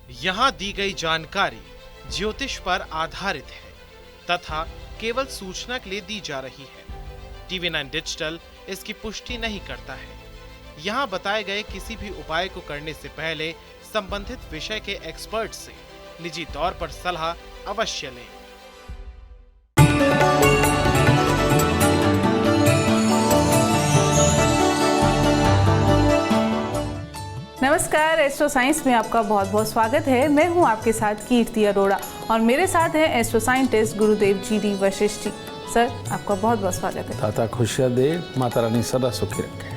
यहाँ दी गई जानकारी ज्योतिष पर आधारित है तथा केवल सूचना के लिए दी जा रही है। TV9 डिजिटल इसकी पुष्टि नहीं करता है। यहाँ बताए गए किसी भी उपाय को करने से पहले संबंधित विषय के एक्सपर्ट से निजी तौर पर सलाह अवश्य लें। नमस्कार, एस्ट्रो साइंस में आपका बहुत बहुत स्वागत है। मैं हूं आपके साथ कीर्ति अरोड़ा और मेरे साथ हैं एस्ट्रो साइंटिस्ट गुरुदेव जी वशिष्ठ जी। सर, आपका बहुत बहुत स्वागत है। दाता खुशियाँ दे, माता रानी सदा सुखी रखे।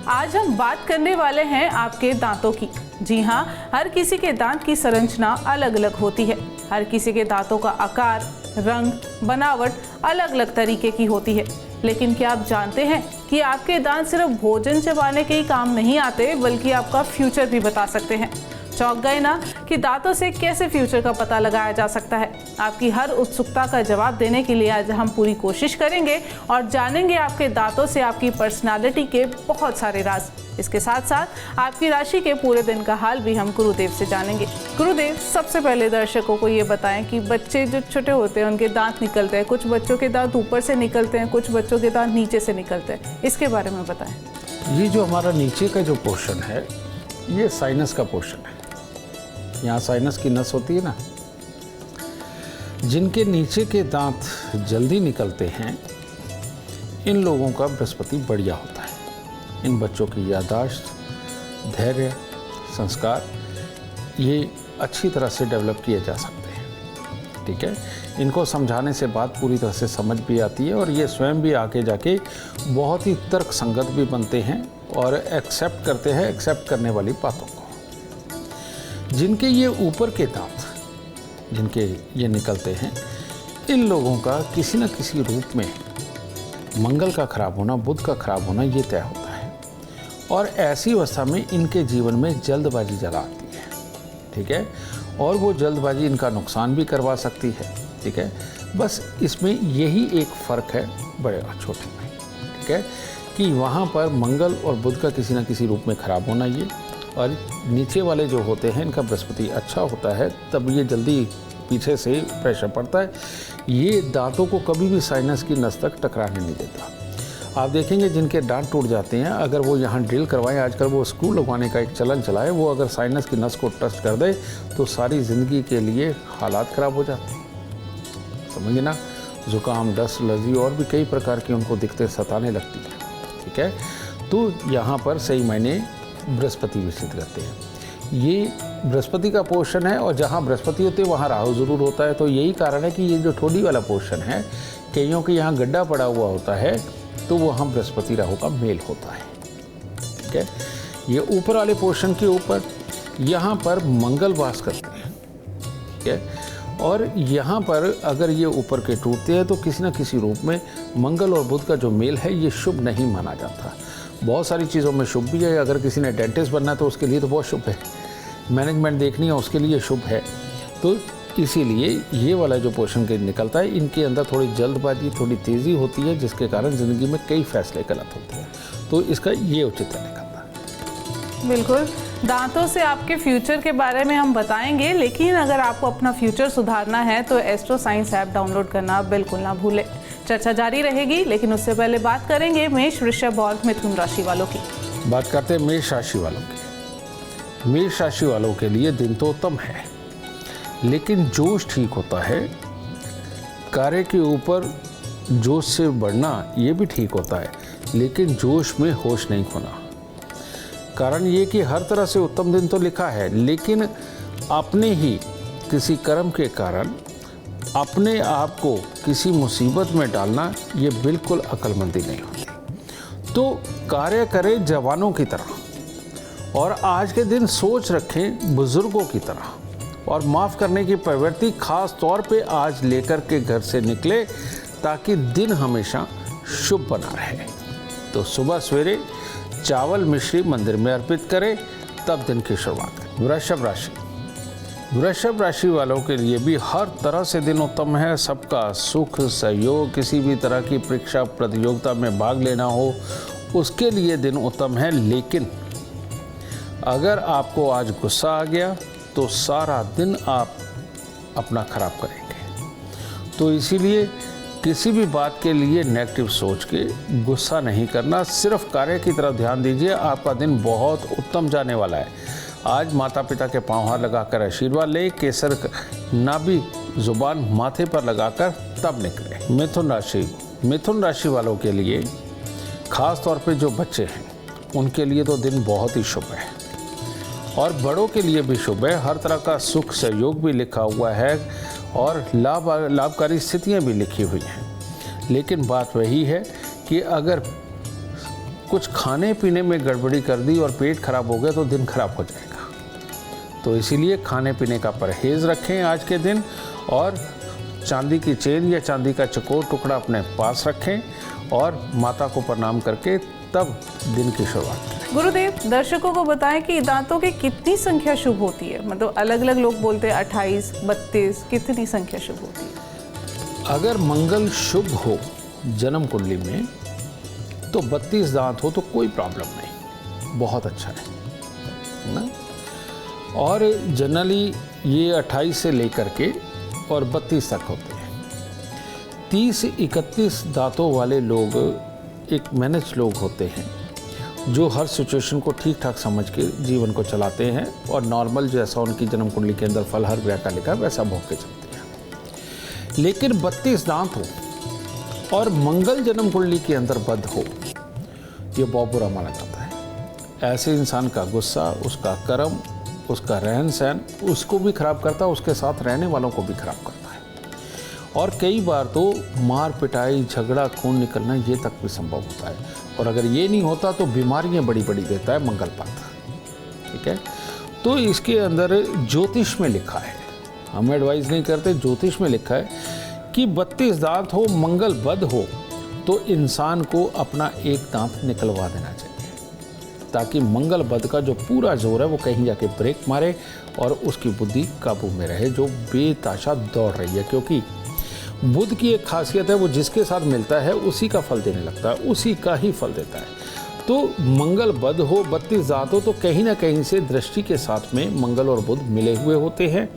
आज हम बात करने वाले हैं आपके दांतों की। जी हाँ, हर किसी के दांत की संरचना अलग अलग होती है। हर किसी के दांतों का आकार, रंग, बनावट अलग अलग तरीके की होती है। लेकिन क्या आप जानते हैं कि आपके दांत सिर्फ भोजन चबाने के ही काम नहीं आते, बल्कि आपका फ्यूचर भी बता सकते हैं। चौंक गए ना कि दांतों से कैसे फ्यूचर का पता लगाया जा सकता है? आपकी हर उत्सुकता का जवाब देने के लिए आज हम पूरी कोशिश करेंगे और जानेंगे आपके दांतों से आपकी पर्सनालिटी के बहुत सारे राज। इसके साथ साथ आपकी राशि के पूरे दिन का हाल भी हम गुरुदेव से जानेंगे। गुरुदेव, सबसे पहले दर्शकों को ये बताएं कि बच्चे जो छोटे होते हैं उनके दांत निकलते हैं, कुछ बच्चों के दांत ऊपर से निकलते हैं, कुछ बच्चों के दांत नीचे से निकलते हैं, इसके बारे में बताएं। ये जो हमारा नीचे का जो पोर्शन है, ये साइनस का पोर्शन है। यहाँ साइनस की नस होती है ना, जिनके नीचे के दांत जल्दी निकलते हैं, इन लोगों का बृहस्पति बढ़िया होता है। इन बच्चों की याददाश्त, धैर्य, संस्कार ये अच्छी तरह से डेवलप किए जा सकते हैं। ठीक है, इनको समझाने से बात पूरी तरह से समझ भी आती है और ये स्वयं भी आगे जाके बहुत ही तर्क संगत भी बनते हैं और एक्सेप्ट करते हैं एक्सेप्ट करने वाली बातों को। जिनके ये ऊपर के दांत, जिनके ये निकलते हैं, इन लोगों का किसी न किसी रूप में मंगल का खराब होना, बुध का खराब होना ये तय होता है और ऐसी अवस्था में इनके जीवन में जल्दबाजी ज़्यादा आती है। ठीक है, और वो जल्दबाजी इनका नुकसान भी करवा सकती है। ठीक है, बस इसमें यही एक फ़र्क है बड़े और छोटे में। ठीक है, कि वहाँ पर मंगल और बुध का किसी न किसी रूप में खराब होना ये, और नीचे वाले जो होते हैं इनका बृहस्पति अच्छा होता है, तब ये जल्दी पीछे से प्रेशर पड़ता है। ये दांतों को कभी भी साइनस की नस तक टकराने नहीं देता। आप देखेंगे जिनके दांत टूट जाते हैं, अगर वो यहाँ ड्रिल करवाएं, आजकल वो स्क्रू लगवाने का एक चलन चला है, वो अगर साइनस की नस को टच कर दे तो सारी ज़िंदगी के लिए हालात ख़राब हो जाते हैं। समझिए ना, ज़ुकाम, दस्त, एलर्जी और भी कई प्रकार की उनको दिक्कतें सताने लगती हैं। ठीक है, तो यहाँ पर सही मायने बृहस्पति विकसित करते हैं। ये बृहस्पति का पोर्शन है और जहाँ बृहस्पति होते हैं वहाँ राहु जरूर होता है। तो यही कारण है कि ये जो ठोड़ी वाला पोर्शन है, कईयों के यहाँ गड्ढा पड़ा हुआ होता है, तो वहाँ बृहस्पति राहु का मेल होता है। ठीक है, ये ऊपर वाले पोर्शन के ऊपर यहाँ पर मंगल वास करते हैं। ठीक है, और यहाँ पर अगर ये ऊपर के टूटते हैं तो किसी न किसी रूप में मंगल और बुध का जो मेल है ये शुभ नहीं माना जाता। बहुत सारी चीज़ों में शुभ भी है। अगर किसी ने डेंटिस्ट बनना है तो उसके लिए तो बहुत शुभ है, मैनेजमेंट देखनी है उसके लिए शुभ है। तो इसीलिए ये वाला जो पोर्शन के निकलता है, इनके अंदर थोड़ी जल्दबाजी, थोड़ी तेज़ी होती है, जिसके कारण ज़िंदगी में कई फैसले गलत होते हैं। तो इसका ये उचित निकलता है। बिल्कुल, दांतों से आपके फ्यूचर के बारे में हम बताएंगे, लेकिन अगर आपको अपना फ्यूचर सुधारना है तो एस्ट्रो साइंस ऐप डाउनलोड करना बिल्कुल ना भूलें। चर्चा जारी रहेगी, लेकिन उससे पहले बात करेंगे मेष, वृषभ और मिथुन राशि वालों की। बात करते हैं मेष राशि वालों की। मेष राशि वालों के लिए दिन तो उत्तम है, लेकिन जोश ठीक होता है। कार्य के ऊपर जोश से बढ़ना ये भी ठीक होता है, लेकिन जोश में होश नहीं खोना। कारण ये कि हर तरह से उत्तम दिन तो लिखा है, लेकिन अपने ही किसी कर्म के कारण अपने आप को किसी मुसीबत में डालना ये बिल्कुल अक्लमंदी नहीं होती। तो कार्य करें जवानों की तरह और आज के दिन सोच रखें बुजुर्गों की तरह और माफ़ करने की प्रवृत्ति खास तौर पे आज लेकर के घर से निकले, ताकि दिन हमेशा शुभ बना रहे। तो सुबह सवेरे चावल मिश्री मंदिर में अर्पित करें, तब दिन की शुरुआत करें। वृषभ राशि। वृषभ राशि वालों के लिए भी हर तरह से दिन उत्तम है। सबका सुख सहयोग, किसी भी तरह की परीक्षा प्रतियोगिता में भाग लेना हो उसके लिए दिन उत्तम है। लेकिन अगर आपको आज गुस्सा आ गया तो सारा दिन आप अपना खराब करेंगे। तो इसीलिए किसी भी बात के लिए नेगेटिव सोच के गुस्सा नहीं करना, सिर्फ कार्य की तरफ ध्यान दीजिए। आपका दिन बहुत उत्तम जाने वाला है। आज माता पिता के पांव हाथ लगाकर आशीर्वाद लें, केसर नाभि जुबान माथे पर लगाकर तब निकले। मिथुन राशि वालों के लिए खास तौर पे जो बच्चे हैं उनके लिए तो दिन बहुत ही शुभ है और बड़ों के लिए भी शुभ है। हर तरह का सुख सहयोग भी लिखा हुआ है और लाभकारी स्थितियां भी लिखी हुई हैं। लेकिन बात वही है कि अगर कुछ खाने पीने में गड़बड़ी कर दी और पेट खराब हो गया तो दिन खराब हो जाएगा। तो इसीलिए खाने पीने का परहेज़ रखें आज के दिन, और चांदी की चेन या चांदी का चकोर टुकड़ा अपने पास रखें और माता को प्रणाम करके तब दिन की शुरुआत करें। गुरुदेव, दर्शकों को बताएं कि दांतों की कितनी संख्या शुभ होती है? मतलब अलग अलग लोग बोलते हैं 28, 32, कितनी संख्या शुभ होती है? अगर मंगल शुभ हो जन्म कुंडली में तो 32 दांत हो तो कोई प्रॉब्लम नहीं, बहुत अच्छा है ना। और जनरली ये 28 से लेकर के और 32 तक होते हैं। 30-31 दांतों वाले लोग एक मैनेज लोग होते हैं जो हर सिचुएशन को ठीक ठाक समझ के जीवन को चलाते हैं और नॉर्मल जैसा उनकी जन्म कुंडली के अंदर फल हर ग्रह का लिखा है वैसा भोग के चलते हैं। लेकिन 32 दांत हो और मंगल जन्म कुंडली के अंदर बद हो, ये बहुत बुरा माना जाता है। ऐसे इंसान का गुस्सा, उसका कर्म, उसका रहन सहन उसको भी खराब करता है, उसके साथ रहने वालों को भी खराब करता है। और कई बार तो मार पिटाई, झगड़ा, खून निकलना ये तक भी संभव होता है। और अगर ये नहीं होता तो बीमारियां बड़ी बड़ी देता है मंगल पथ। ठीक है, तो इसके अंदर ज्योतिष में लिखा है, हम एडवाइस नहीं करते, ज्योतिष में लिखा है कि 32 दांत हो, मंगल बद हो तो इंसान को अपना एक दांत निकलवा देना चाहिए ताकि मंगल बद का जो पूरा जोर है वो कहीं जाके ब्रेक मारे और उसकी बुद्धि काबू में रहे जो बेताशा दौड़ रही है। क्योंकि बुध की एक खासियत है, वो जिसके साथ मिलता है उसी का फल देने लगता है, उसी का ही फल देता है। तो मंगल बद हो, 32 दांत हो तो कहीं ना कहीं से दृष्टि के साथ में मंगल और बुध मिले हुए होते हैं।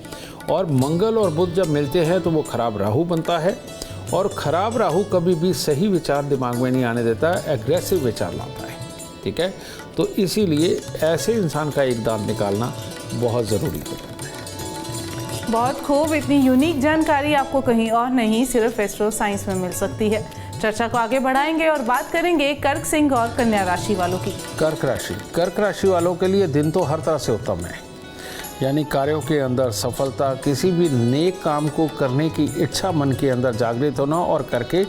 और मंगल और बुध जब मिलते हैं तो वो खराब राहु बनता है और खराब राहु कभी भी सही विचार दिमाग में नहीं आने देता है, एग्रेसिव विचार लाता है। ठीक है, तो इसीलिए ऐसे इंसान का एक दांत निकालना बहुत ज़रूरी है। बहुत खूब, इतनी यूनिक जानकारी आपको कहीं और नहीं, सिर्फ एस्ट्रो साइंस में मिल सकती है। चर्चा को आगे बढ़ाएंगे और बात करेंगे कर्क, सिंह और कन्या राशि वालों की। कर्क राशि वालों के लिए दिन तो हर तरह से उत्तम है, यानी कार्यों के अंदर सफलता, किसी भी नेक काम को करने की इच्छा मन के अंदर जागृत होना और करके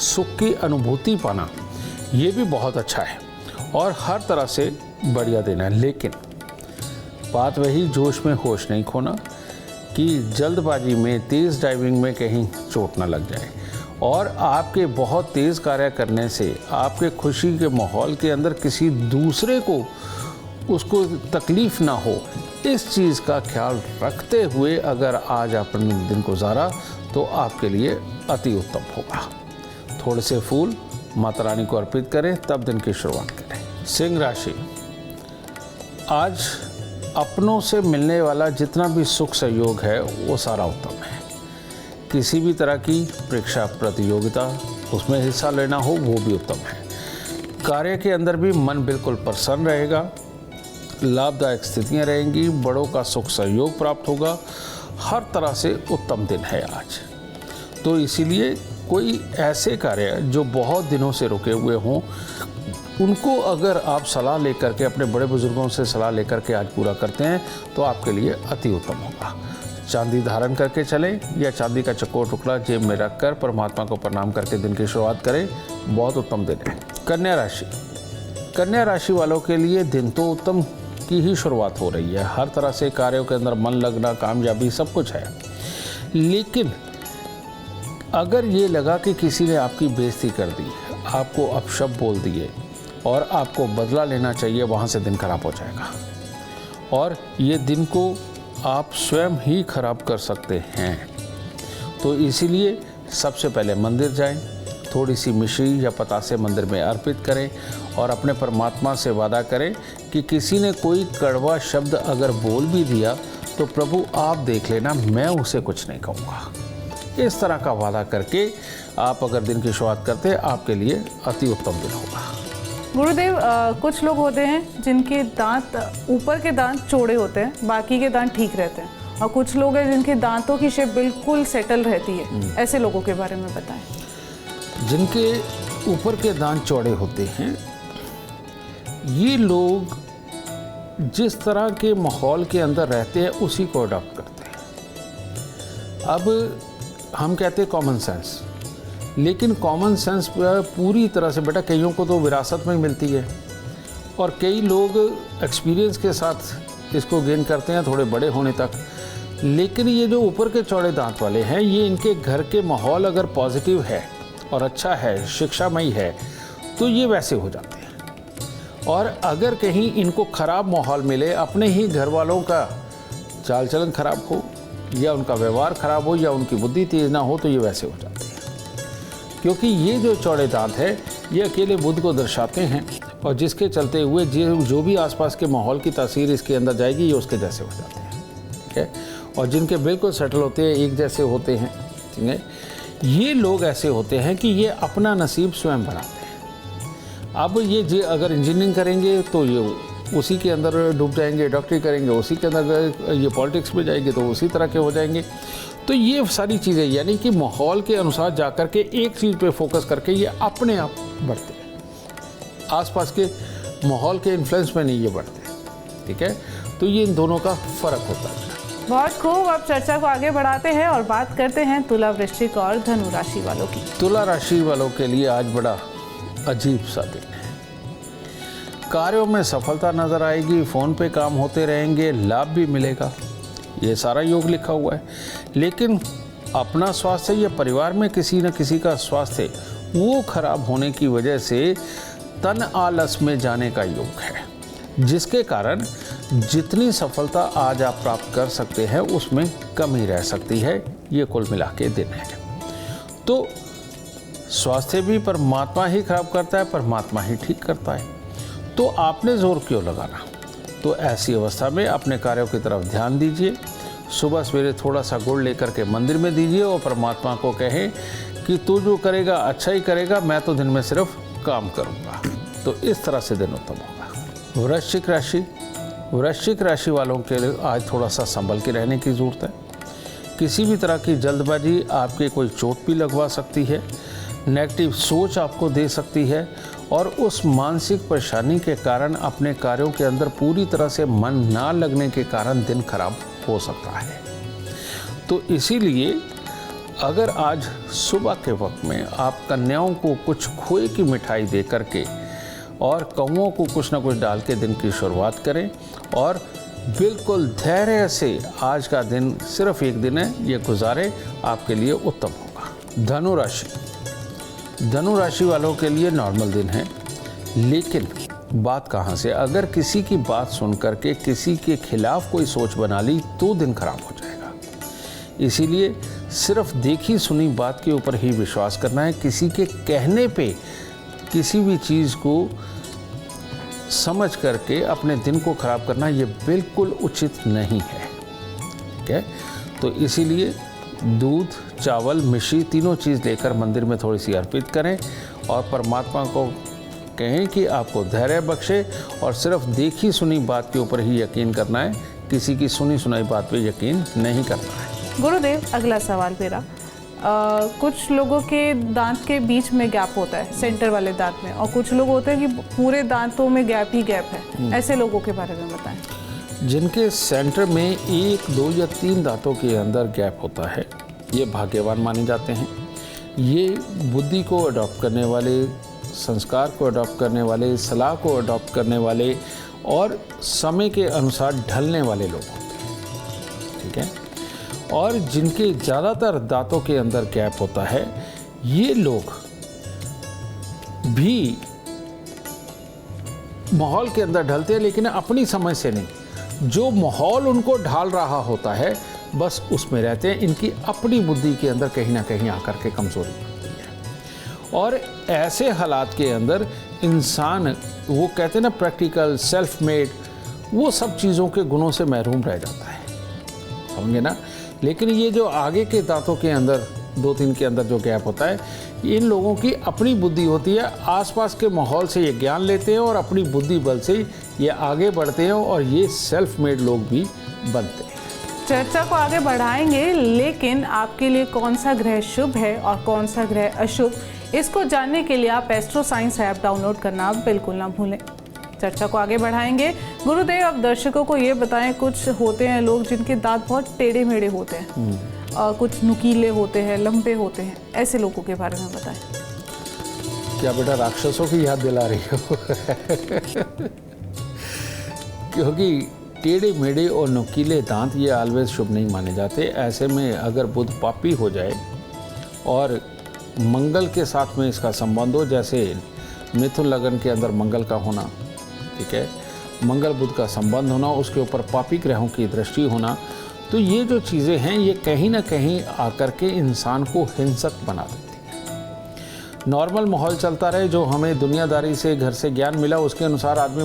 सुख की अनुभूति पाना, ये भी बहुत अच्छा है और हर तरह से बढ़िया दिन है। लेकिन बात वही, जोश में होश नहीं खोना कि जल्दबाजी में, तेज़ ड्राइविंग में कहीं चोट ना लग जाए और आपके बहुत तेज़ कार्य करने से आपके खुशी के माहौल के अंदर किसी दूसरे को उसको तकलीफ़ ना हो, इस चीज़ का ख्याल रखते हुए अगर आज आपने दिन गुजारा तो आपके लिए अति उत्तम होगा। थोड़े से फूल माता रानी को अर्पित करें, तब दिन की शुरुआत करें। सिंह राशि, आज अपनों से मिलने वाला जितना भी सुख सहयोग है वो सारा उत्तम है। किसी भी तरह की परीक्षा प्रतियोगिता उसमें हिस्सा लेना हो वो भी उत्तम है। कार्य के अंदर भी मन बिल्कुल प्रसन्न रहेगा, लाभदायक स्थितियां रहेंगी, बड़ों का सुख सहयोग प्राप्त होगा। हर तरह से उत्तम दिन है आज। तो इसीलिए कोई ऐसे कार्य जो बहुत दिनों से रुके हुए हों उनको अगर आप सलाह लेकर के, अपने बड़े बुजुर्गों से सलाह लेकर के आज पूरा करते हैं तो आपके लिए अति उत्तम होगा। चांदी धारण करके चलें या चांदी का चकोर टुकड़ा जेब में रखकर परमात्मा को प्रणाम करके दिन की शुरुआत करें, बहुत उत्तम दिन है। कन्या राशि वालों के लिए दिन तो उत्तम की ही शुरुआत हो रही है। हर तरह से कार्यों के अंदर मन लगना, कामयाबी सब कुछ है। लेकिन अगर ये लगा कि किसी ने आपकी बेइज्जती कर दी, आपको अपशब्द बोल दिए और आपको बदला लेना चाहिए, वहाँ से दिन खराब हो जाएगा और ये दिन को आप स्वयं ही खराब कर सकते हैं। तो इसीलिए सबसे पहले मंदिर जाएं, थोड़ी सी मिश्री या पतासे मंदिर में अर्पित करें और अपने परमात्मा से वादा करें कि किसी ने कोई कड़वा शब्द अगर बोल भी दिया तो प्रभु आप देख लेना, मैं उसे कुछ नहीं कहूँगा। इस तरह का वादा करके आप अगर दिन की शुरुआत करते हैं, आपके लिए अति उत्तम दिन होगा। गुरुदेव, कुछ लोग होते हैं जिनके दांत, ऊपर के दांत चौड़े होते हैं, बाकी के दांत ठीक रहते हैं, और कुछ लोग हैं जिनके दांतों की शेप बिल्कुल सेटल रहती है, ऐसे लोगों के बारे में बताएं। जिनके ऊपर के दांत चौड़े होते हैं, ये लोग जिस तरह के माहौल के अंदर रहते हैं उसी को अडॉप्ट करते हैं। अब हम कहते हैं कॉमन सेंस, लेकिन कॉमन सेंस पूरी तरह से बेटा कईयों को तो विरासत में मिलती है, और कई लोग एक्सपीरियंस के साथ इसको गेन करते हैं थोड़े बड़े होने तक। लेकिन ये जो ऊपर के चौड़े दांत वाले हैं, ये इनके घर के माहौल अगर पॉजिटिव है और अच्छा है, शिक्षामयी है, तो ये वैसे हो जाते हैं। और अगर कहीं इनको ख़राब माहौल मिले, अपने ही घर वालों का चाल चलन ख़राब हो, या उनका व्यवहार ख़राब हो, या उनकी बुद्धि तेज़ ना हो, तो ये वैसे हो जाते हैं। क्योंकि ये जो चौड़े दांत है, ये अकेले बुद्ध को दर्शाते हैं, और जिसके चलते हुए जो भी आसपास के माहौल की तासीर इसके अंदर जाएगी, ये उसके जैसे हो जाते हैं। ठीक है। और जिनके बिल्कुल सेटल होते हैं, एक जैसे होते हैं, ठीक है, ये लोग ऐसे होते हैं कि ये अपना नसीब स्वयं बनाते हैं। अब ये अगर इंजीनियरिंग करेंगे तो ये उसी के अंदर डूब जाएंगे, डॉक्टरी करेंगे उसी के अंदर, ये पॉलिटिक्स में जाएंगे तो उसी तरह के हो जाएंगे। तो ये सारी चीज़ें, यानी कि माहौल के अनुसार जा कर के एक चीज़ पे फोकस करके ये अपने आप बढ़ते हैं, आसपास के माहौल के इन्फ्लुएंस में नहीं ये बढ़ते। ठीक है। तो ये इन दोनों का फ़र्क होता है। बहुत खूब। अब चर्चा को आगे बढ़ाते हैं और बात करते हैं तुला, वृश्चिक और धनु राशि वालों की। तुला राशि वालों के लिए आज बड़ा अजीब सा दिन है। कार्यों में सफलता नजर आएगी, फ़ोन पे काम होते रहेंगे, लाभ भी मिलेगा, ये सारा योग लिखा हुआ है। लेकिन अपना स्वास्थ्य या परिवार में किसी न किसी का स्वास्थ्य वो खराब होने की वजह से तन आलस में जाने का योग है, जिसके कारण जितनी सफलता आज आप प्राप्त कर सकते हैं उसमें कमी रह सकती है। ये कुल मिला के दिन है। तो स्वास्थ्य भी परमात्मा ही खराब करता है, परमात्मा ही ठीक करता है। तो आपने जोर क्यों लगाना? तो ऐसी अवस्था में अपने कार्यों की तरफ ध्यान दीजिए। सुबह सवेरे थोड़ा सा गुड़ लेकर के मंदिर में दीजिए और परमात्मा को कहें कि तू जो करेगा अच्छा ही करेगा, मैं तो दिन में सिर्फ काम करूँगा। तो इस तरह से दिन उत्तम होगा। वृश्चिक राशि वालों के लिए आज थोड़ा सा संभल के रहने की ज़रूरत है। किसी भी तरह की जल्दबाजी आपके कोई चोट भी लगवा सकती है, नेगेटिव सोच आपको दे सकती है, और उस मानसिक परेशानी के कारण अपने कार्यों के अंदर पूरी तरह से मन ना लगने के कारण दिन खराब हो सकता है। तो इसीलिए अगर आज सुबह के वक्त में आप कन्याओं को कुछ खोए की मिठाई दे करके और कौओं को कुछ ना कुछ डाल के दिन की शुरुआत करें, और बिल्कुल धैर्य से आज का दिन, सिर्फ एक दिन है, ये गुजारें, आपके लिए उत्तम होगा। धनु राशि वालों के लिए नॉर्मल दिन है, लेकिन बात कहाँ से, अगर किसी की बात सुन करके किसी के खिलाफ कोई सोच बना ली तो दिन खराब हो जाएगा। इसीलिए सिर्फ देखी सुनी बात के ऊपर ही विश्वास करना है। किसी के कहने पे किसी भी चीज़ को समझ करके अपने दिन को खराब करना, ये बिल्कुल उचित नहीं है। ठीक है। तो इसीलिए दूध, चावल, मिश्री तीनों चीज़ लेकर मंदिर में थोड़ी सी अर्पित करें और परमात्मा को कहें कि आपको धैर्य बख्शे, और सिर्फ देखी सुनी बात के ऊपर ही यकीन करना है, किसी की सुनी सुनाई बात पे यकीन नहीं करना है। गुरुदेव, अगला सवाल मेरा, कुछ लोगों के दांत के बीच में गैप होता है, सेंटर वाले दांत में, और कुछ लोग होते हैं कि पूरे दांतों में गैप ही गैप है, ऐसे लोगों के बारे में बताएं। जिनके सेंटर में 1, 2 या 3 दांतों के अंदर गैप होता है, ये भाग्यवान माने जाते हैं। ये बुद्धि को अडॉप्ट करने वाले, संस्कार को अडॉप्ट करने वाले, सलाह को अडॉप्ट करने वाले और समय के अनुसार ढलने वाले लोग होते हैं। ठीक है। और जिनके ज़्यादातर दांतों के अंदर गैप होता है, ये लोग भी माहौल के अंदर ढलते हैं, लेकिन अपनी समझ से नहीं। जो माहौल उनको ढाल रहा होता है बस उसमें रहते हैं। इनकी अपनी बुद्धि के अंदर कहीं ना कहीं आकर के कमज़ोरी बनती है, और ऐसे हालात के अंदर इंसान, वो कहते हैं ना प्रैक्टिकल, सेल्फ मेड, वो सब चीज़ों के गुणों से महरूम रह जाता है। समझे ना। लेकिन ये जो आगे के दांतों के अंदर 2-3 के अंदर जो गैप होता है, इन लोगों की अपनी बुद्धि होती है, आसपास के माहौल से ये ज्ञान लेते हैं और अपनी बुद्धि बल से ये आगे बढ़ते हैं और ये सेल्फ मेड लोग भी बनते हैं। चर्चा को आगे बढ़ाएंगे, लेकिन आपके लिए कौन सा ग्रह शुभ है और कौन सा ग्रह अशुभ, इसको जानने के लिए आप एस्ट्रो साइंस ऐप डाउनलोड करना बिल्कुल ना भूलें। चर्चा को आगे बढ़ाएंगे। गुरुदेव, अब दर्शकों को ये बताएं, कुछ होते हैं लोग जिनके दांत बहुत टेढ़े मेढ़े होते हैं, कुछ नुकीले होते हैं, लंबे होते हैं, ऐसे लोगों के बारे में बताएं। क्या बेटा राक्षसों की याद दिला रही हो? क्योंकि टेढ़े मेढ़े और नुकीले दांत ये ऑलवेज शुभ नहीं माने जाते। ऐसे में अगर बुध पापी हो जाए और मंगल के साथ में इसका संबंध हो, जैसे मिथुन लगन के अंदर मंगल का होना, ठीक है, मंगल बुध का संबंध होना, उसके ऊपर पापी ग्रहों की दृष्टि होना, तो ये जो चीज़ें हैं ये कहीं ना कहीं आकर के इंसान को हिंसक बना देती हैं। नॉर्मल माहौल चलता रहे, जो हमें दुनियादारी से घर से ज्ञान मिला उसके अनुसार आदमी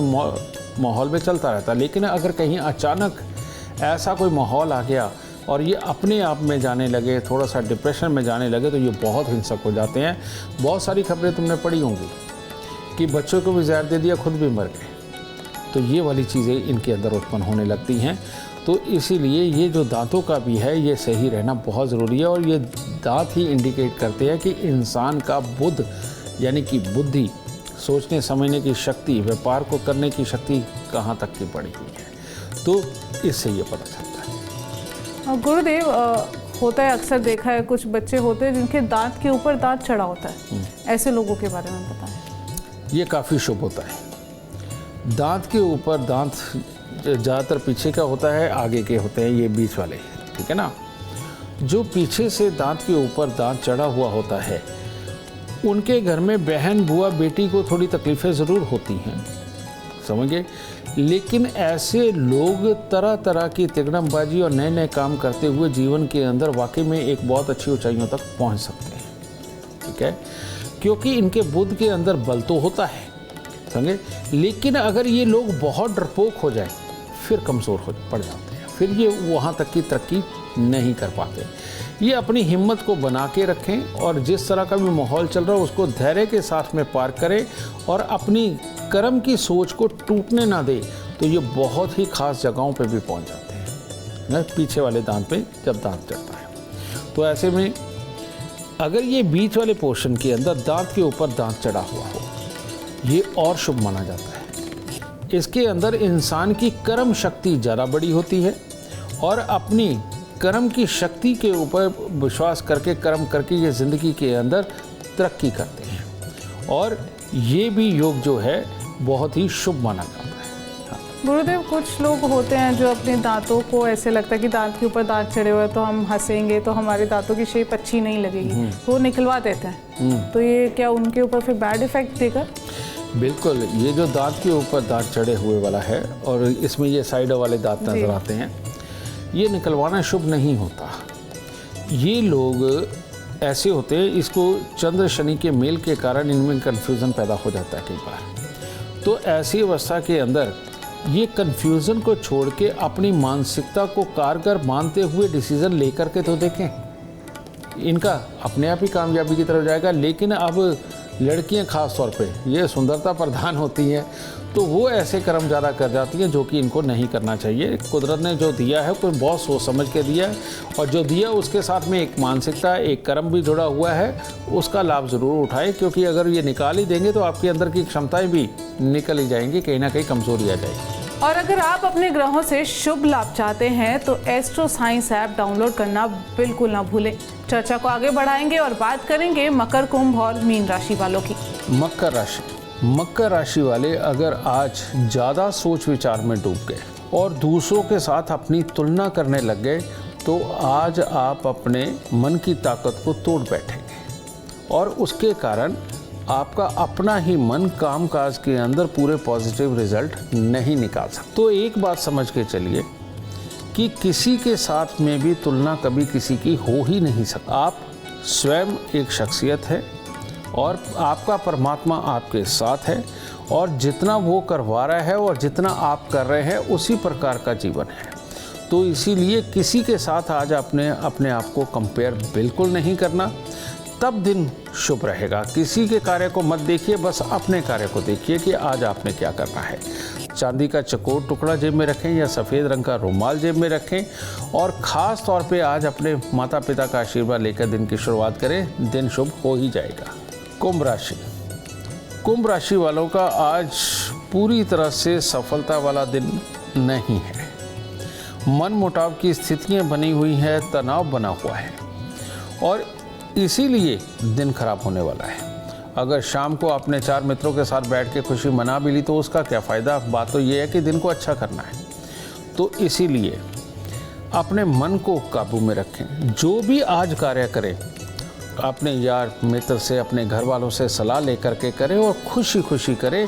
माहौल में चलता रहता, लेकिन अगर कहीं अचानक ऐसा कोई माहौल आ गया और ये अपने आप में जाने लगे, थोड़ा सा डिप्रेशन में जाने लगे, तो ये बहुत हिंसक हो जाते हैं। बहुत सारी खबरें तुमने पढ़ी होंगी कि बच्चों को भी जहर दे दिया, खुद भी मर गए। तो ये वाली चीज़ें इनके अंदर उत्पन्न होने लगती हैं। तो इसीलिए ये जो दांतों का भी है ये सही रहना बहुत ज़रूरी है, और ये दांत ही इंडिकेट करते हैं कि इंसान का बुद्ध यानी कि बुद्धि, सोचने समझने की शक्ति, व्यापार को करने की शक्ति कहाँ तक की बढ़ी हुई है। तो इससे ये पता चलता है। गुरुदेव, होता है अक्सर देखा है, कुछ बच्चे होते हैं जिनके दांत के ऊपर दांत चढ़ा होता है, ऐसे लोगों के बारे में बताएं। ये काफ़ी शुभ होता है। दांत के ऊपर दांत ज़्यादातर पीछे का होता है, आगे के होते हैं ये बीच वाले, ठीक है ना। जो पीछे से दांत के ऊपर दांत चढ़ा हुआ होता है, उनके घर में बहन, बुआ, बेटी को थोड़ी तकलीफ़ें ज़रूर होती हैं, समझिए। लेकिन ऐसे लोग तरह तरह की तिगड़मबाजी और नए नए काम करते हुए जीवन के अंदर वाकई में एक बहुत अच्छी ऊंचाइयों तक पहुंच सकते हैं, ठीक है, क्योंकि इनके बुद्ध के अंदर बल तो होता है, समझे। लेकिन अगर ये लोग बहुत डरपोक हो जाए फिर कमज़ोर हो पड़ जाते हैं, फिर ये वहाँ तक की तरक्की नहीं कर पाते। ये अपनी हिम्मत को बना के रखें और जिस तरह का भी माहौल चल रहा है उसको धैर्य के साथ में पार करें और अपनी कर्म की सोच को टूटने ना दे, तो ये बहुत ही खास जगहों पे भी पहुंच जाते हैं ना, पीछे वाले दांत पे जब दांत चढ़ता है। तो ऐसे में अगर ये बीच वाले पोर्शन के अंदर दांत के ऊपर दांत चढ़ा हुआ हो, ये और शुभ माना जाता है। इसके अंदर इंसान की कर्म शक्ति ज़्यादा बड़ी होती है और अपनी कर्म की शक्ति के ऊपर विश्वास करके कर्म करके ये ज़िंदगी के अंदर तरक्की करते हैं, और ये भी योग जो है बहुत ही शुभ माना जाता है। गुरुदेव, कुछ लोग होते हैं जो अपने दांतों को ऐसे लगता है कि दांत के ऊपर दांत चढ़े हुए तो हम हंसेंगे तो हमारे दांतों की शेप अच्छी नहीं लगेगी, तो वो निकलवा देते हैं। तो ये क्या उनके ऊपर फिर बैड इफेक्ट देगा? बिल्कुल, ये जो दांत के ऊपर दांत चढ़े हुए वाला है और इसमें ये साइड वाले दांत नजर आते हैं, ये निकलवाना शुभ नहीं होता। ये लोग ऐसे होते हैं, इसको चंद्र शनि के मेल के कारण इनमें कन्फ्यूज़न पैदा हो जाता है कई बार। तो ऐसी अवस्था के अंदर ये कन्फ्यूज़न को छोड़ के अपनी मानसिकता को कारगर मानते हुए डिसीज़न लेकर के तो देखें, इनका अपने आप ही कामयाबी की तरफ जाएगा। लेकिन अब लड़कियां खास तौर पे ये सुंदरता प्रधान होती हैं, तो वो ऐसे कर्म ज़्यादा कर जाती हैं जो कि इनको नहीं करना चाहिए। कुदरत ने जो दिया है कोई बहुत सोच समझ के दिया है, और जो दिया उसके साथ में एक मानसिकता, एक कर्म भी जुड़ा हुआ है, उसका लाभ ज़रूर उठाएं, क्योंकि अगर ये निकाल ही देंगे तो आपके अंदर की क्षमताएं भी निकल ही जाएंगी, कहीं ना कहीं कमज़ोरी आ जाएगी। और अगर आप अपने ग्रहों से शुभ लाभ चाहते हैं तो एस्ट्रो साइंस ऐप डाउनलोड करना बिल्कुल ना भूलें। चर्चा को आगे बढ़ाएंगे और बात करेंगे मकर, कुंभ और मीन राशि वालों की। मकर राशि वाले अगर आज ज़्यादा सोच विचार में डूब गए और दूसरों के साथ अपनी तुलना करने लग गए, तो आज आप अपने मन की ताकत को तोड़ बैठेंगे और उसके कारण आपका अपना ही मन कामकाज के अंदर पूरे पॉजिटिव रिजल्ट नहीं निकाल सकता। तो एक बात समझ के चलिए कि किसी के साथ में भी तुलना कभी किसी की हो ही नहीं सकती। आप स्वयं एक शख्सियत है और आपका परमात्मा आपके साथ है, और जितना वो करवा रहा है और जितना आप कर रहे हैं उसी प्रकार का जीवन है। तो इसीलिए किसी के साथ आज अपने आप को कंपेयर बिल्कुल नहीं करना, तब दिन शुभ रहेगा। किसी के कार्य को मत देखिए, बस अपने कार्य को देखिए कि आज आपने क्या करना है। चांदी का चकोर टुकड़ा जेब में रखें या सफ़ेद रंग का रुमाल जेब में रखें और ख़ास तौर पे आज अपने माता पिता का आशीर्वाद लेकर दिन की शुरुआत करें, दिन शुभ हो ही जाएगा। कुंभ राशि वालों का आज पूरी तरह से सफलता वाला दिन नहीं है। मन मुटाव की स्थितियां बनी हुई हैं, तनाव बना हुआ है और इसीलिए दिन खराब होने वाला है। अगर शाम को आपने 4 मित्रों के साथ बैठ के खुशी मना भी ली तो उसका क्या फ़ायदा। बात तो ये है कि दिन को अच्छा करना है। तो इसीलिए अपने मन को काबू में रखें। जो भी आज कार्य करें अपने यार मित्र से, अपने घर वालों से सलाह लेकर के करें और खुशी खुशी करें,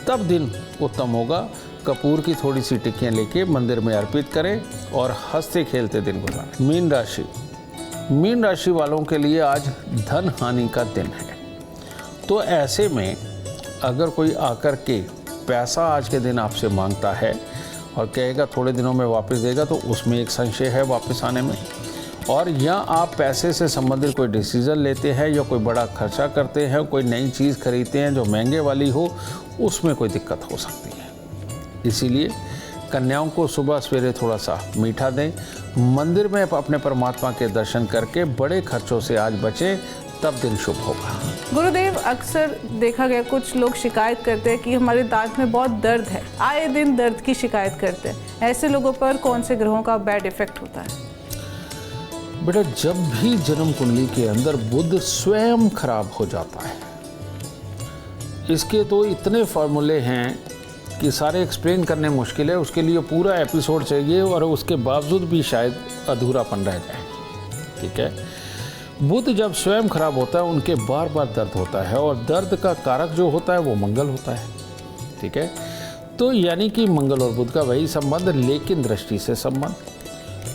तब दिन उत्तम होगा। कपूर की थोड़ी सी टिक्कियाँ लेके मंदिर में अर्पित करें और हंसते खेलते दिन गुजारें। मीन राशि वालों के लिए आज धन हानि का दिन है। तो ऐसे में अगर कोई आकर के पैसा आज के दिन आपसे मांगता है और कहेगा थोड़े दिनों में वापस देगा, तो उसमें एक संशय है वापस आने में। और या आप पैसे से संबंधित कोई डिसीज़न लेते हैं या कोई बड़ा खर्चा करते हैं, कोई नई चीज़ खरीदते हैं जो महंगे वाली हो, उसमें कोई दिक्कत हो सकती है। इसीलिए कन्याओं को सुबह सवेरे थोड़ा सा मीठा दें, मंदिर में अपने परमात्मा के दर्शन करके बड़े खर्चों से आज बचें, तब दिन शुभ होगा। गुरुदेव, अक्सर देखा गया कुछ लोग शिकायत करते हैं कि हमारे दांत में बहुत दर्द है, आए दिन दर्द की शिकायत करते हैं। ऐसे लोगों पर कौन से ग्रहों का बैड इफेक्ट होता है? बेटा, जब भी जन्म कुंडली के अंदर बुध स्वयं खराब हो जाता है, इसके तो इतने फॉर्मूले हैं कि सारे एक्सप्लेन करने मुश्किल है। उसके लिए पूरा एपिसोड चाहिए और उसके बावजूद भी शायद अधूरापन रह जाए। ठीक है, बुध जब स्वयं खराब होता है उनके बार बार दर्द होता है और दर्द का कारक जो होता है वो मंगल होता है। ठीक है, तो यानी कि मंगल और बुध का वही संबंध, लेकिन दृष्टि से संबंध।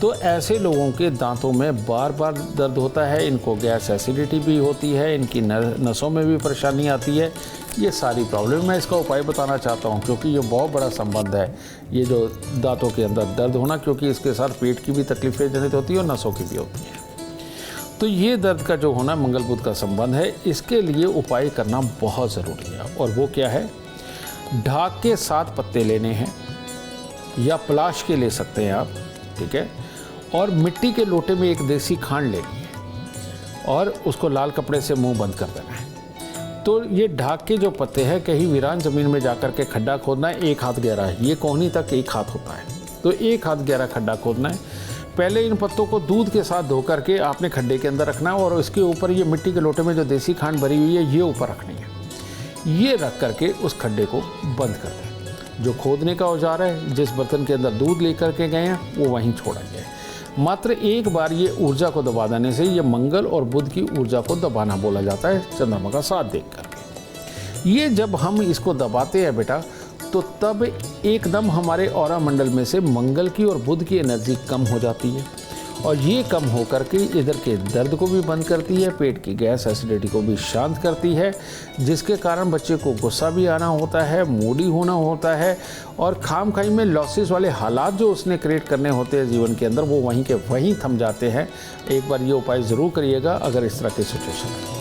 तो ऐसे लोगों के दांतों में बार बार दर्द होता है, इनको गैस एसिडिटी भी होती है, इनकी नसों में भी परेशानी आती है। ये सारी प्रॉब्लम मैं इसका उपाय बताना चाहता हूँ, क्योंकि ये बहुत बड़ा संबंध है ये जो दांतों के अंदर दर्द होना, क्योंकि इसके साथ पेट की भी तकलीफें जनित होती है और नसों की भी होती है। तो ये दर्द का जो होना मंगल बुध का संबंध है, इसके लिए उपाय करना बहुत ज़रूरी है। और वो क्या है, ढाक के 7 पत्ते लेने हैं या पलाश के ले सकते हैं आप। ठीक है, और मिट्टी के लोटे में एक देसी खांड लेनी है और उसको लाल कपड़े से मुंह बंद कर देना है। तो ये ढाक के जो पत्ते हैं कहीं वीरान ज़मीन में जाकर के खड्डा खोदना है, 1 हाथ गहरा है, ये कोहनी तक 1 हाथ होता है, तो 1 हाथ गहरा खड्डा खोदना है। पहले इन पत्तों को दूध के साथ धो करके आपने खड्डे के अंदर रखना है और इसके ऊपर ये मिट्टी के लोटे में जो देसी खांड भरी हुई है ये ऊपर रखनी है। ये रख करके उस खड्डे को बंद कर दें। जो खोदने का औजार है, जिस बर्तन के अंदर दूध लेकर के गए हैं, वो वहीं छोड़ेंगे। मात्र एक बार ये ऊर्जा को दबा देने से, ये मंगल और बुध की ऊर्जा को दबाना बोला जाता है, चंद्रमा का साथ देख करके। ये जब हम इसको दबाते हैं बेटा, तो तब एकदम हमारे ऑरा मंडल में से मंगल की और बुध की एनर्जी कम हो जाती है और ये कम होकर के इधर के दर्द को भी बंद करती है, पेट की गैस एसिडिटी को भी शांत करती है, जिसके कारण बच्चे को गुस्सा भी आना होता है, मूडी होना होता है और खामखाई में लॉसेस वाले हालात जो उसने क्रिएट करने होते हैं जीवन के अंदर, वो वहीं के वहीं थम जाते हैं। एक बार ये उपाय ज़रूर करिएगा अगर इस तरह की सिचुएशन है।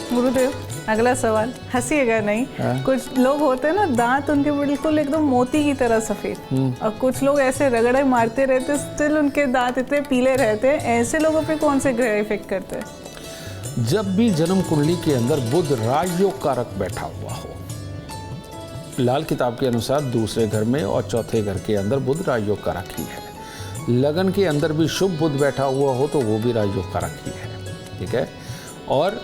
गुरुदेव, अगला सवाल, हंसीएगा नहीं। कुछ लोग होते हैं ना, दांत उनके बिल्कुल एकदम मोती की तरह सफेद, और कुछ लोग ऐसे रगड़े मारते रहते, स्टिल उनके दांत इतने पीले रहते हैं। ऐसे लोगों पे कौन से ग्रह इफेक्ट करते हैं? जब भी जन्म कुंडली के अंदर बुध राजयोग कारक बैठा हुआ हो, लाल किताब के अनुसार दूसरे घर में और चौथे घर के अंदर बुध राजयोग कारक ही है। लगन के अंदर भी शुभ बुध बैठा हुआ हो तो वो भी राजयोग कारक ही है। ठीक है, और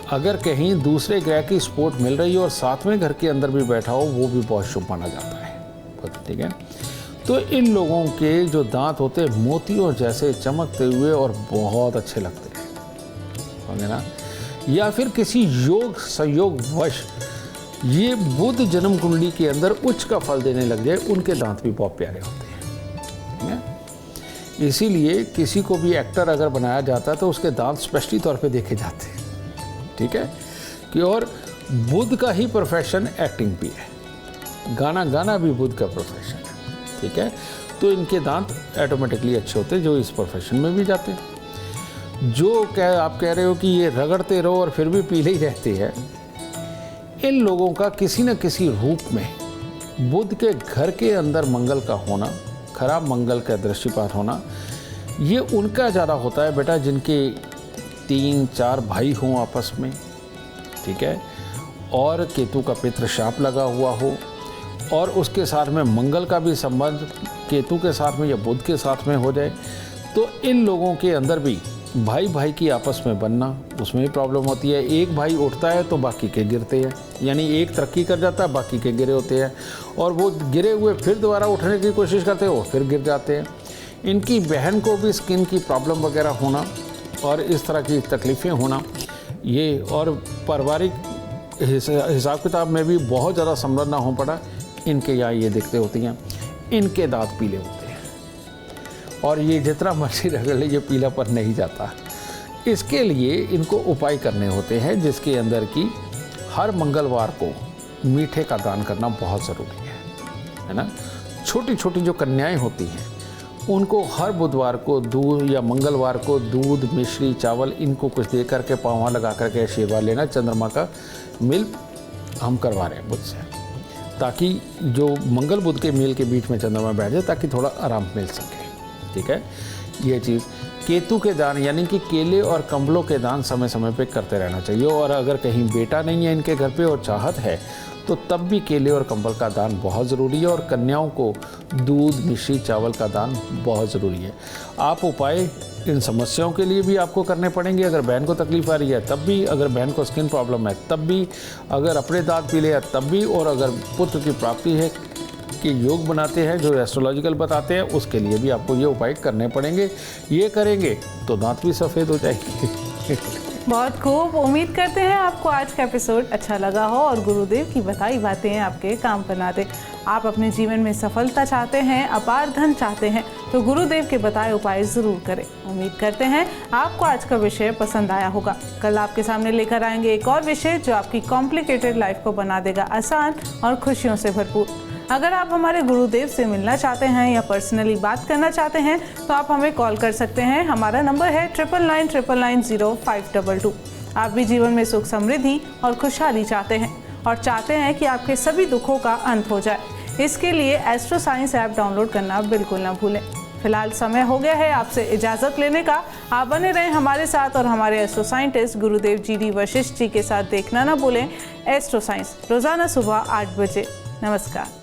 अगर कहीं दूसरे ग्रह की सपोर्ट मिल रही हो और 7वें घर के अंदर भी बैठा हो, वो भी बहुत शुभ माना जाता है। ठीक है, तो इन लोगों के जो दांत होते हैं मोतियों जैसे चमकते हुए और बहुत अच्छे लगते हैं, समझे ना। या फिर किसी योग संयोग वश ये बुध जन्म कुंडली के अंदर उच्च का फल देने लग जाए, उनके दांत भी बहुत प्यारे होते हैं। ठीक है, इसीलिए किसी को भी एक्टर अगर बनाया जाता है तो उसके दांत स्पष्टी तौर पे देखे जाते हैं। ठीक है, कि और बुध का ही प्रोफेशन एक्टिंग भी है, गाना गाना भी बुध का प्रोफेशन है। ठीक है, तो इनके दांत ऑटोमेटिकली अच्छे होते हैं, जो इस प्रोफेशन में भी जाते हैं। जो आप कह रहे हो कि ये रगड़ते रहो और फिर भी पीले ही रहते हैं, इन लोगों का किसी न किसी रूप में बुध के घर के अंदर मंगल का होना, खराब मंगल का दृष्टिपात होना, ये उनका ज़्यादा होता है बेटा जिनके 3-4 भाई हों आपस में, ठीक है, और केतु का पितृ शाप लगा हुआ हो, और उसके साथ में मंगल का भी संबंध केतु के साथ में या बुध के साथ में हो जाए, तो इन लोगों के अंदर भी भाई भाई की आपस में बनना, उसमें भी प्रॉब्लम होती है। एक भाई उठता है तो बाकी के गिरते हैं, यानी एक तरक्की कर जाता है, बाकी के गिरे होते हैं, और वो गिरे हुए फिर दोबारा उठने की कोशिश करते हैं, वो फिर गिर जाते हैं। इनकी बहन को भी स्किन की प्रॉब्लम वगैरह होना और इस तरह की तकलीफ़ें होना, ये और पारिवारिक हिसाब किताब में भी बहुत ज़्यादा समृद्ध ना हो पड़ा, इनके यहाँ ये दिक्कतें होती हैं। इनके दांत पीले होते हैं और ये जितना मर्जी रगड़ ले, ये पीलापन नहीं जाता। इसके लिए इनको उपाय करने होते हैं, जिसके अंदर की हर मंगलवार को मीठे का दान करना बहुत ज़रूरी है ना। छोटी छोटी जो कन्याएं होती हैं उनको हर बुधवार को दूध या मंगलवार को दूध, मिश्री, चावल, इनको कुछ दे करके पाँव लगा करके आशीर्वाद लेना। चंद्रमा का मिल हम करवा रहे हैं मुझसे, ताकि जो मंगल बुध के मेल के बीच में चंद्रमा बैठ जाए, ताकि थोड़ा आराम मिल सके, ठीक है। ये चीज़ केतु के दान यानी कि केले और कंबलों के दान समय समय पे करते रहना चाहिए। और अगर कहीं बेटा नहीं है इनके घर पे और चाहत है, तो तब भी केले और कंबल का दान बहुत ज़रूरी है। और कन्याओं को दूध, मिश्री, चावल का दान बहुत ज़रूरी है। आप उपाय इन समस्याओं के लिए भी आपको करने पड़ेंगे। अगर बहन को तकलीफ आ रही है तब भी, अगर बहन को स्किन प्रॉब्लम है तब भी, अगर अपने दांत पीले हैं तब भी, और अगर पुत्र की प्राप्ति है कि योग बनाते हैं जो एस्ट्रोलॉजिकल बताते हैं, उसके लिए भी आपको ये उपाय करने पड़ेंगे। ये करेंगे तो दांत भी सफ़ेद हो जाएंगे। बहुत खूब। उम्मीद करते हैं आपको आज का एपिसोड अच्छा लगा हो और गुरुदेव की बताई बातें आपके काम बना दे। आप अपने जीवन में सफलता चाहते हैं, अपार धन चाहते हैं, तो गुरुदेव के बताए उपाय ज़रूर करें। उम्मीद करते हैं आपको आज का विषय पसंद आया होगा। कल आपके सामने लेकर आएंगे एक और विषय जो आपकी कॉम्प्लिकेटेड लाइफ को बना देगा आसान और खुशियों से भरपूर। अगर आप हमारे गुरुदेव से मिलना चाहते हैं या पर्सनली बात करना चाहते हैं तो आप हमें कॉल कर सकते हैं। हमारा नंबर है 9999900522। आप भी जीवन में सुख, समृद्धि और खुशहाली चाहते हैं और चाहते हैं कि आपके सभी दुखों का अंत हो जाए। इसके लिए एस्ट्रो साइंस ऐप डाउनलोड करना बिल्कुल ना भूलें। फिलहाल समय हो गया है आपसे इजाज़त लेने का। आप बने रहें हमारे साथ और हमारे एस्ट्रो साइंटिस्ट गुरुदेव जी.डी. वशिष्ठ जी के साथ देखना ना भूलें एस्ट्रो साइंस, रोज़ाना सुबह 8 बजे। नमस्कार।